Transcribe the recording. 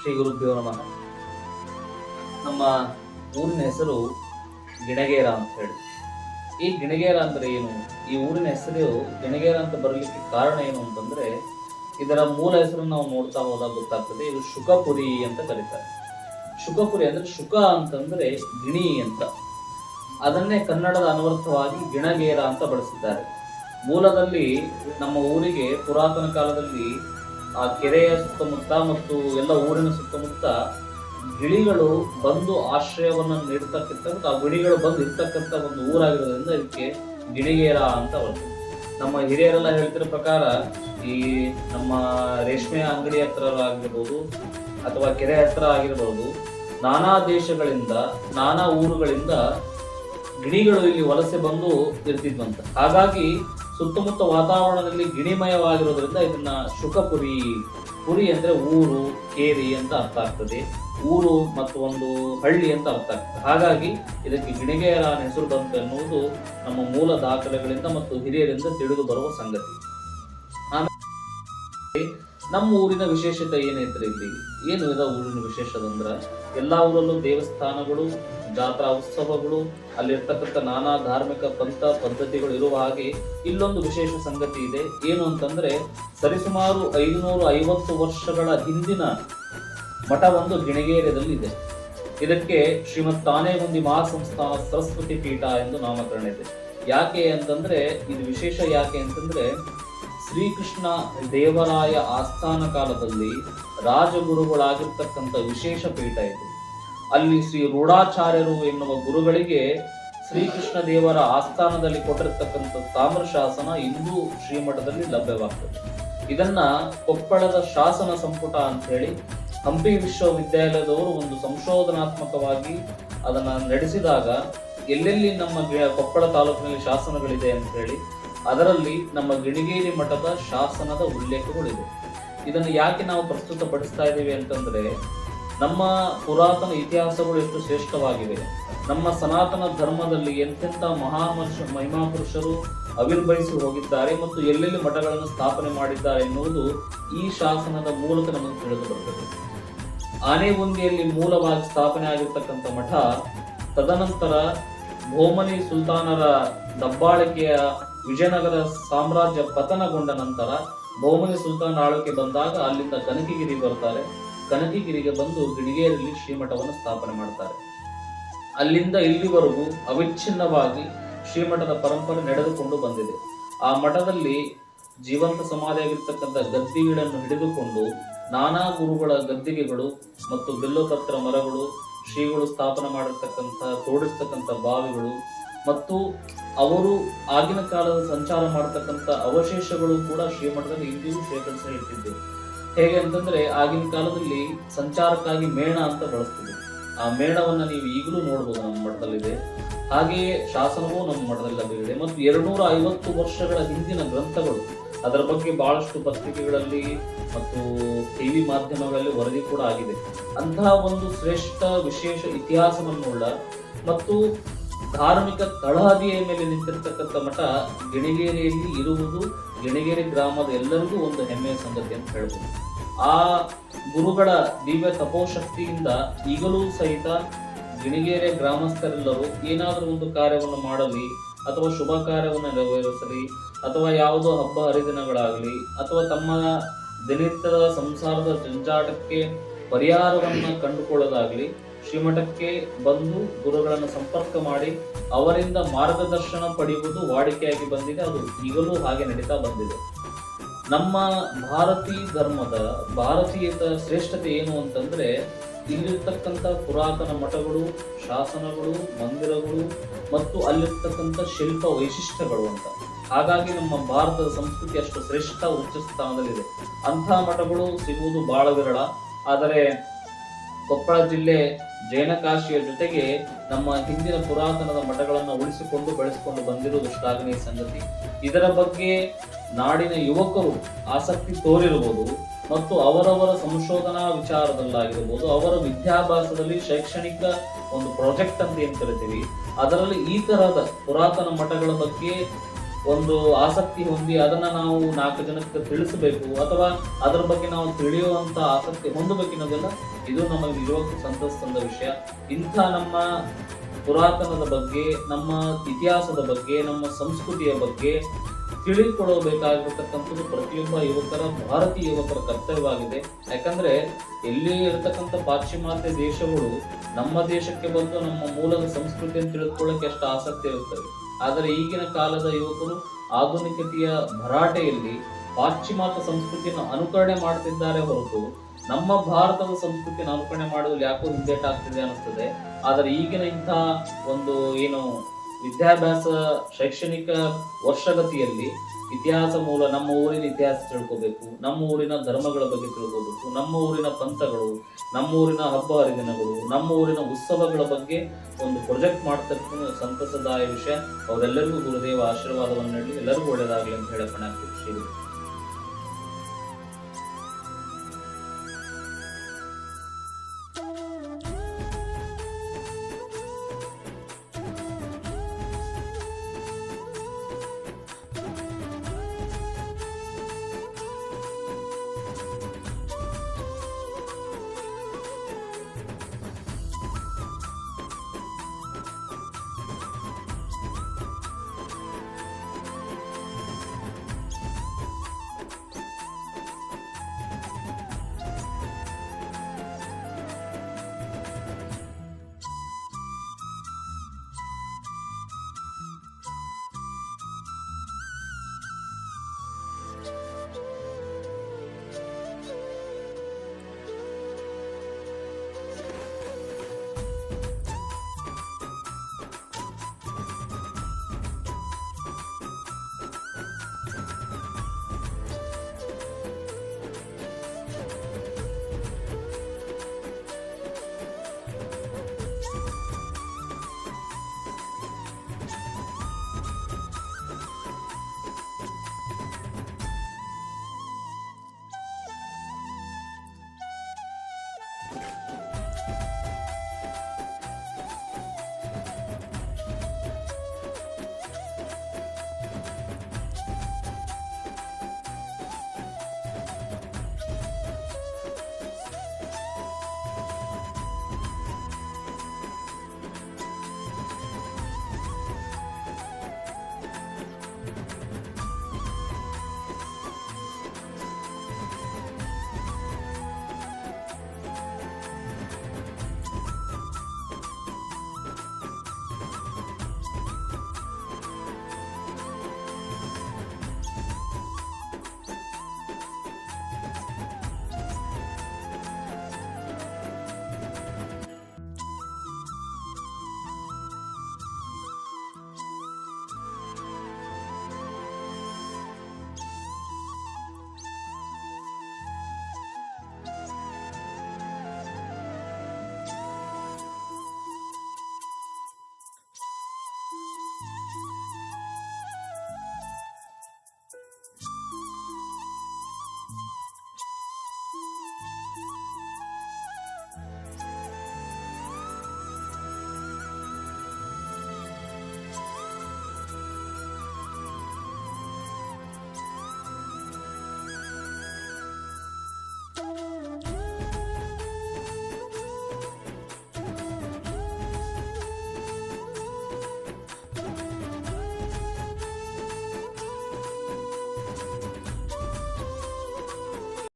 ಶ್ರೀ ಗುರುಭ್ಯೋ ನಮಃ. ನಮ್ಮ ಊರಿನ ಹೆಸರು ಗಿಣಗೇರ ಅಂತ ಹೇಳಿ. ಈ ಗಿಣಗೇರ ಅಂದ್ರೆ ಏನು? ಈ ಊರಿನ ಹೆಸರು ಗಿಣಗೇರ ಅಂತ ಬರಲಿಕ್ಕೆ ಕಾರಣ ಏನು ಅಂತಂದ್ರೆ, ಇದರ ಮೂಲ ಹೆಸರನ್ನು ನಾವು ನೋಡ್ತಾ ಹೋದಾಗ ಗೊತ್ತಾಗ್ತದೆ. ಇದು ಶುಕಪುರಿ ಅಂತ ಕರೀತಾರೆ. ಶುಕಪುರಿ ಅಂದ್ರೆ ಶುಕ ಅಂತಂದ್ರೆ ಗಿಣಿ ಅಂತ, ಅದನ್ನೇ ಕನ್ನಡದ ಅನ್ವರ್ಥವಾಗಿ ಗಿಣಗೇರ ಅಂತ ಬಳಸಿದ್ದಾರೆ. ಮೂಲದಲ್ಲಿ ನಮ್ಮ ಊರಿಗೆ ಪುರಾತನ ಕಾಲದಲ್ಲಿ ಆ ಕೆರೆಯ ಸುತ್ತಮುತ್ತ ಮತ್ತು ಎಲ್ಲ ಊರಿನ ಸುತ್ತಮುತ್ತ ಗಿಳಿಗಳು ಬಂದು ಆಶ್ರಯವನ್ನು ನೀಡತಕ್ಕಂಥ, ಆ ಗಿಳಿಗಳು ಬಂದು ಇರ್ತಕ್ಕಂಥ ಒಂದು ಊರಾಗಿರೋದ್ರಿಂದ ಇದಕ್ಕೆ ಗಿಣಿಗೇರ ಅಂತ ಬರ್ತದೆ. ನಮ್ಮ ಹಿರಿಯರೆಲ್ಲ ಹೇಳ್ತಿರೋ ಪ್ರಕಾರ ಈ ನಮ್ಮ ರೇಷ್ಮೆ ಅಂಗಡಿ ಹತ್ರ ಆಗಿರ್ಬೋದು ಅಥವಾ ಕೆರೆ ಹತ್ರ ಆಗಿರ್ಬೋದು, ನಾನಾ ದೇಶಗಳಿಂದ ನಾನಾ ಊರುಗಳಿಂದ ಗಿಣಿಗಳು ಇಲ್ಲಿ ವಲಸೆ ಬಂದು ಇರ್ತಿದ್ವಂತ. ಹಾಗಾಗಿ ಸುತ್ತಮುತ್ತ ವಾತಾವರಣದಲ್ಲಿ ಗಿಣಿಮಯವಾಗಿರೋದ್ರಿಂದ ಇದನ್ನ ಶುಕಪುರಿ, ಪುರಿ ಅಂದ್ರೆ ಊರು, ಕೇರಿ ಅಂತ ಅರ್ಥ ಆಗ್ತದೆ. ಊರು ಮತ್ತು ಒಂದು ಹಳ್ಳಿ ಅಂತ ಅರ್ಥ ಆಗ್ತದೆ. ಹಾಗಾಗಿ ಇದಕ್ಕೆ ಗಿಣಿಗೇರ ಹೆಸರು ಬಂತು ಎನ್ನುವುದು ನಮ್ಮ ಮೂಲ ದಾಖಲೆಗಳಿಂದ ಮತ್ತು ಹಿರಿಯರಿಂದ ತಿಳಿದು ಬರುವ ಸಂಗತಿ. ನಮ್ಮ ಊರಿನ ವಿಶೇಷತೆ ಏನೈತ್ರಿ? ಇಲ್ಲಿ ಏನು ಇದ ಊರಿನ ವಿಶೇಷದಂದ್ರ, ಎಲ್ಲಾ ಊರಲ್ಲೂ ದೇವಸ್ಥಾನಗಳು, ಜಾತ್ರಾ ಉತ್ಸವಗಳು, ಅಲ್ಲಿರ್ತಕ್ಕಂಥ ನಾನಾ ಧಾರ್ಮಿಕ ಪಂಥ ಪದ್ಧತಿಗಳು ಇರುವ ಹಾಗೆ ಇಲ್ಲೊಂದು ವಿಶೇಷ ಸಂಗತಿ ಇದೆ. ಏನು ಅಂತಂದ್ರೆ, ಸರಿಸುಮಾರು 550 ವರ್ಷಗಳ ಹಿಂದಿನ ಮಠ ಒಂದು ಗಿಣಿಗೇರದಲ್ಲಿ ಇದೆ. ಇದಕ್ಕೆ ಶ್ರೀಮದ್ ಆನೆಗುಂದಿ ಮಹಾಸಂಸ್ಥಾನ ಸರಸ್ವತಿ ಪೀಠ ಎಂದು ನಾಮಕರಣ ಇದೆ. ಯಾಕೆ ಅಂತಂದ್ರೆ, ಇದು ವಿಶೇಷ ಯಾಕೆ ಅಂತಂದ್ರೆ, ಶ್ರೀಕೃಷ್ಣ ದೇವರಾಯ ಆಸ್ಥಾನ ಕಾಲದಲ್ಲಿ ರಾಜಗುರುಗಳಾಗಿರ್ತಕ್ಕಂಥ ವಿಶೇಷ ಪೀಠ ಇದು. ಅಲ್ಲಿ ಶ್ರೀ ರೂಢಾಚಾರ್ಯರು ಎನ್ನುವ ಗುರುಗಳಿಗೆ ಶ್ರೀಕೃಷ್ಣ ದೇವರ ಆಸ್ಥಾನದಲ್ಲಿ ಕೊಟ್ಟಿರ್ತಕ್ಕಂಥ ತಾಮ್ರ ಶಾಸನ ಇಂದು ಶ್ರೀಮಠದಲ್ಲಿ ಲಭ್ಯವಾಗ್ತದೆ. ಇದನ್ನ ಕೊಪ್ಪಳದ ಶಾಸನ ಸಂಪುಟ ಅಂತ ಹೇಳಿ ಹಂಪಿ ವಿಶ್ವವಿದ್ಯಾಲಯದವರು ಒಂದು ಸಂಶೋಧನಾತ್ಮಕವಾಗಿ ಅದನ್ನ ನಡೆಸಿದಾಗ, ಎಲ್ಲೆಲ್ಲಿ ನಮ್ಮ ಕೊಪ್ಪಳ ತಾಲೂಕಿನಲ್ಲಿ ಶಾಸನಗಳಿದೆ ಅಂತ ಹೇಳಿ ಅದರಲ್ಲಿ ನಮ್ಮ ಗಿಣಿಗೇರಿ ಮಠದ ಶಾಸನದ ಉಲ್ಲೇಖಗಳಿದೆ. ಇದನ್ನು ಯಾಕೆ ನಾವು ಪ್ರಸ್ತುತಪಡಿಸ್ತಾ ಇದ್ದೀವಿ ಅಂತಂದ್ರೆ, ನಮ್ಮ ಪುರಾತನ ಇತಿಹಾಸಗಳು ಎಷ್ಟು ಶ್ರೇಷ್ಠವಾಗಿವೆ, ನಮ್ಮ ಸನಾತನ ಧರ್ಮದಲ್ಲಿ ಎಂತೆಂಥ ಮಹಿಮಾ ಪುರುಷರು ಆವಿರ್ಭವಿಸಿ ಹೋಗಿದ್ದಾರೆ ಮತ್ತು ಎಲ್ಲೆಲ್ಲಿ ಮಠಗಳನ್ನು ಸ್ಥಾಪನೆ ಮಾಡಿದ್ದಾರೆ ಎನ್ನುವುದು ಈ ಶಾಸನದ ಮೂಲಕ ನಮಗೆ ತಿಳಿದು ಬರುತ್ತದೆ. ಆನೆಗುಂದಿಯಲ್ಲಿ ಮೂಲವಾಗಿ ಸ್ಥಾಪನೆ ಆಗಿರ್ತಕ್ಕಂಥ ಮಠ ತದನಂತರ ಬಹುಮನಿ ಸುಲ್ತಾನರ ದಬ್ಬಾಳಿಕೆಯ ವಿಜಯನಗರ ಸಾಮ್ರಾಜ್ಯ ಪತನಗೊಂಡ ನಂತರ ಬಹುಮನಿ ಸುಲ್ತಾನ್ ಆಳ್ವಿಕೆ ಬಂದಾಗ ಅಲ್ಲಿಂದ ಕನಕಗಿರಿ ಬರ್ತಾರೆ. ಕನಕಗಿರಿಗೆ ಬಂದು ಗಿಣಿಗೇರಿಯಲ್ಲಿ ಶ್ರೀಮಠವನ್ನು ಸ್ಥಾಪನೆ ಮಾಡ್ತಾರೆ. ಅಲ್ಲಿಂದ ಇಲ್ಲಿವರೆಗೂ ಅವಿಚ್ಛಿನ್ನವಾಗಿ ಶ್ರೀಮಠದ ಪರಂಪರೆ ನಡೆದುಕೊಂಡು ಬಂದಿದೆ. ಆ ಮಠದಲ್ಲಿ ಜೀವಂತ ಸಮಾಧಿಯಾಗಿರ್ತಕ್ಕಂಥ ಗದ್ದಿಗಳನ್ನು ಹಿಡಿದುಕೊಂಡು ನಾನಾ ಗುರುಗಳ ಗದ್ದಿಗೆಗಳು ಮತ್ತು ಬಿಲ್ಲೋಪತ್ರ ಮರಗಳು, ಶ್ರೀಗಳು ಸ್ಥಾಪನೆ ಮಾಡಿರ್ತಕ್ಕಂಥ ತೋಡಿಸ್ತಕ್ಕಂಥ ಬಾವಿಗಳು ಮತ್ತು ಅವರು ಆಗಿನ ಕಾಲದ ಸಂಚಾರ ಮಾಡತಕ್ಕಂಥ ಅವಶೇಷಗಳು ಕೂಡ ಶ್ರೀಮಠದಲ್ಲಿ ಇಂದಿಗೂ ಶೇಖರಿಸಿ ಇಟ್ಟಿದ್ದೇವೆ. ಹೇಗೆ ಅಂತಂದ್ರೆ, ಆಗಿನ ಕಾಲದಲ್ಲಿ ಸಂಚಾರಕ್ಕಾಗಿ ಮೇಣ ಅಂತ ಬಳಸ್ತಿದ್ರು. ಆ ಮೇಣವನ್ನ ನೀವು ಈಗಲೂ ನೋಡ್ಬೋದು, ನಮ್ಮ ಮಠದಲ್ಲಿದೆ. ಹಾಗೆಯೇ ಶಾಸನವೂ ನಮ್ಮ ಮಠದಲ್ಲಿ ಲಭ್ಯವಿದೆ. ಮತ್ತು 250 ವರ್ಷಗಳ ಹಿಂದಿನ ಗ್ರಂಥಗಳು, ಅದರ ಬಗ್ಗೆ ಬಹಳಷ್ಟು ಪತ್ರಿಕೆಗಳಲ್ಲಿ ಮತ್ತು ಟಿವಿ ಮಾಧ್ಯಮಗಳಲ್ಲಿ ವರದಿ ಕೂಡ ಆಗಿದೆ. ಅಂತಹ ಒಂದು ಶ್ರೇಷ್ಠ ವಿಶೇಷ ಇತಿಹಾಸವನ್ನುಳ್ಳ ಮತ್ತು ಧಾರ್ಮಿಕ ತಳಹದಿಯ ಮೇಲೆ ನಿಂತಿರ್ತಕ್ಕಂಥ ಮಠ ಗಿಣಿಗೇರಿಯಲ್ಲಿ ಇರುವುದು ಗಿಣಿಗೇರಿ ಗ್ರಾಮದ ಎಲ್ಲರಿಗೂ ಒಂದು ಹೆಮ್ಮೆಯ ಸಂಗತಿ ಅಂತ ಹೇಳ್ಬೋದು. ಆ ಗುರುಗಳ ದಿವ್ಯ ತಪೋಶಕ್ತಿಯಿಂದ ಈಗಲೂ ಸಹಿತ ಗಿಣಿಗೇರಿಯ ಗ್ರಾಮಸ್ಥರೆಲ್ಲರೂ ಏನಾದರೂ ಒಂದು ಕಾರ್ಯವನ್ನು ಮಾಡಲಿ ಅಥವಾ ಶುಭ ಕಾರ್ಯವನ್ನು ನೆರವೇರಿಸಲಿ ಅಥವಾ ಯಾವುದೋ ಹಬ್ಬ ಹರಿದಿನಗಳಾಗಲಿ ಅಥವಾ ತಮ್ಮ ದಿನನಿತ್ಯದ ಸಂಸಾರದ ಜಂಜಾಟಕ್ಕೆ ಪರಿಹಾರವನ್ನು ಕಂಡುಕೊಳ್ಳೋದಾಗ್ಲಿ, ಶ್ರೀಮಠಕ್ಕೆ ಬಂದು ಗುರುಗಳನ್ನು ಸಂಪರ್ಕ ಮಾಡಿ ಅವರಿಂದ ಮಾರ್ಗದರ್ಶನ ಪಡೆಯುವುದು ವಾಡಿಕೆಯಾಗಿ ಬಂದಿದೆ. ಅದು ಈಗಲೂ ಹಾಗೆ ನಡೀತಾ ಬಂದಿದೆ. ನಮ್ಮ ಭಾರತೀಯ ಧರ್ಮದ ಭಾರತೀಯತ ಶ್ರೇಷ್ಠತೆ ಏನು ಅಂತಂದ್ರೆ, ಇಲ್ಲಿರ್ತಕ್ಕಂಥ ಪುರಾತನ ಮಠಗಳು, ಶಾಸನಗಳು, ಮಂದಿರಗಳು ಮತ್ತು ಅಲ್ಲಿರ್ತಕ್ಕಂಥ ಶಿಲ್ಪ ವೈಶಿಷ್ಟ್ಯಗಳು ಅಂತ. ಹಾಗಾಗಿ ನಮ್ಮ ಭಾರತದ ಸಂಸ್ಕೃತಿ ಅಷ್ಟು ಶ್ರೇಷ್ಠ ಉಚ್ಚ ಸ್ಥಾನದಲ್ಲಿದೆ. ಅಂಥ ಮಠಗಳು ಸಿಗುವುದು ಬಹಳ ವಿರಳ. ಆದರೆ ಕೊಪ್ಪಳ ಜಿಲ್ಲೆ ಜೈನಕಾಶಿಯ ಜೊತೆಗೆ ನಮ್ಮ ಹಿಂದಿನ ಪುರಾತನದ ಮಠಗಳನ್ನು ಉಳಿಸಿಕೊಂಡು ಬೆಳೆಸಿಕೊಂಡು ಬಂದಿರುವುದು ಶ್ಲಾಘನೀಯ ಸಂಗತಿ. ಇದರ ಬಗ್ಗೆ ನಾಡಿನ ಯುವಕರು ಆಸಕ್ತಿ ತೋರಿರಬಹುದು ಮತ್ತು ಅವರವರ ಸಂಶೋಧನಾ ವಿಚಾರದಲ್ಲಾಗಿರ್ಬೋದು, ಅವರ ವಿದ್ಯಾಭ್ಯಾಸದಲ್ಲಿ ಶೈಕ್ಷಣಿಕ ಒಂದು ಪ್ರಾಜೆಕ್ಟ್ ಅಂತ ಏನ್ ಕರಿತೀವಿ, ಅದರಲ್ಲಿ ಈ ತರಹದ ಪುರಾತನ ಮಠಗಳ ಬಗ್ಗೆ ಒಂದು ಆಸಕ್ತಿ ಹೊಂದಿ ಅದನ್ನ ನಾವು 4 ಜನಕ್ಕೆ ತಿಳಿಸಬೇಕು, ಅಥವಾ ಅದರ ಬಗ್ಗೆ ನಾವು ತಿಳಿಯುವಂತ ಆಸಕ್ತಿ ಹೊಂದಬೇಕೆನ್ನೋದೆಲ್ಲ ಇದು ನಮಗೆ ನಿಜವಾಗ್ಲೂ ಸಂತಸ ತಂದ ವಿಷಯ. ಇಂಥ ನಮ್ಮ ಪುರಾತನದ ಬಗ್ಗೆ, ನಮ್ಮ ಇತಿಹಾಸದ ಬಗ್ಗೆ, ನಮ್ಮ ಸಂಸ್ಕೃತಿಯ ಬಗ್ಗೆ ತಿಳಿದುಕೊಳ್ಳಬೇಕಾಗಿರ್ತಕ್ಕಂಥದ್ದು ಪ್ರತಿಯೊಬ್ಬ ಯುವಕರ, ಭಾರತೀಯ ಯುವಕರ ಕರ್ತವ್ಯವಾಗಿದೆ. ಯಾಕಂದ್ರೆ ಎಲ್ಲಿ ಇರತಕ್ಕಂಥ ಪಾಶ್ಚಿಮಾತ್ಯ ದೇಶಗಳು ನಮ್ಮ ದೇಶಕ್ಕೆ ಬಂದು ನಮ್ಮ ಮೂಲದ ಸಂಸ್ಕೃತಿಯನ್ನು ತಿಳಿದುಕೊಳ್ಳಕ್ಕೆ ಎಷ್ಟು ಆಸಕ್ತಿ ಇರುತ್ತವೆ. ಆದರೆ ಈಗಿನ ಕಾಲದ ಯುವಕರು ಆಧುನಿಕತೆಯ ಭರಾಟೆಯಲ್ಲಿ ಪಾಶ್ಚಿಮಾತ್ಯ ಸಂಸ್ಕೃತಿಯನ್ನು ಅನುಕರಣೆ ಮಾಡ್ತಿದ್ದಾರೆ ಹೊರತು ನಮ್ಮ ಭಾರತದ ಸಂಸ್ಕೃತಿಯನ್ನು ಅನುಕರಣೆ ಮಾಡೋದ್ರಲ್ಲಿ ಯಾಕೋ ಹಿಂದೇಟಾಗ್ತಿದೆ ಅನಿಸ್ತದೆ. ಆದರೆ ಈಗಿನ ಇಂಥ ಒಂದು ಏನು ವಿದ್ಯಾಭ್ಯಾಸ ಶೈಕ್ಷಣಿಕ ವರ್ಷಗತಿಯಲ್ಲಿ ಇತಿಹಾಸ ಮೂಲ, ನಮ್ಮ ಊರಿನ ಇತಿಹಾಸ ತಿಳ್ಕೋಬೇಕು, ನಮ್ಮ ಊರಿನ ಧರ್ಮಗಳ ಬಗ್ಗೆ ತಿಳ್ಕೋಬೇಕು, ನಮ್ಮ ಊರಿನ ಪಂಥಗಳು, ನಮ್ಮ ಊರಿನ ಹಬ್ಬ ಹರಿದಿನಗಳು, ನಮ್ಮ ಊರಿನ ಉತ್ಸವಗಳ ಬಗ್ಗೆ ಒಂದು ಪ್ರೊಜೆಕ್ಟ್ ಮಾಡ್ತಕ್ಕಂಥ ಸಂತಸದಾಯ ವಿಷಯ. ಅವರೆಲ್ಲರಿಗೂ ಗುರುದೇವ ಆಶೀರ್ವಾದವನ್ನು ನೀಡಲಿ, ಎಲ್ಲರಿಗೂ ಒಳ್ಳೆಯದಾಗಲಿ ಅಂತ ಹೇಳಕ್ಕೆ ಖುಷಿ ಇದೆ.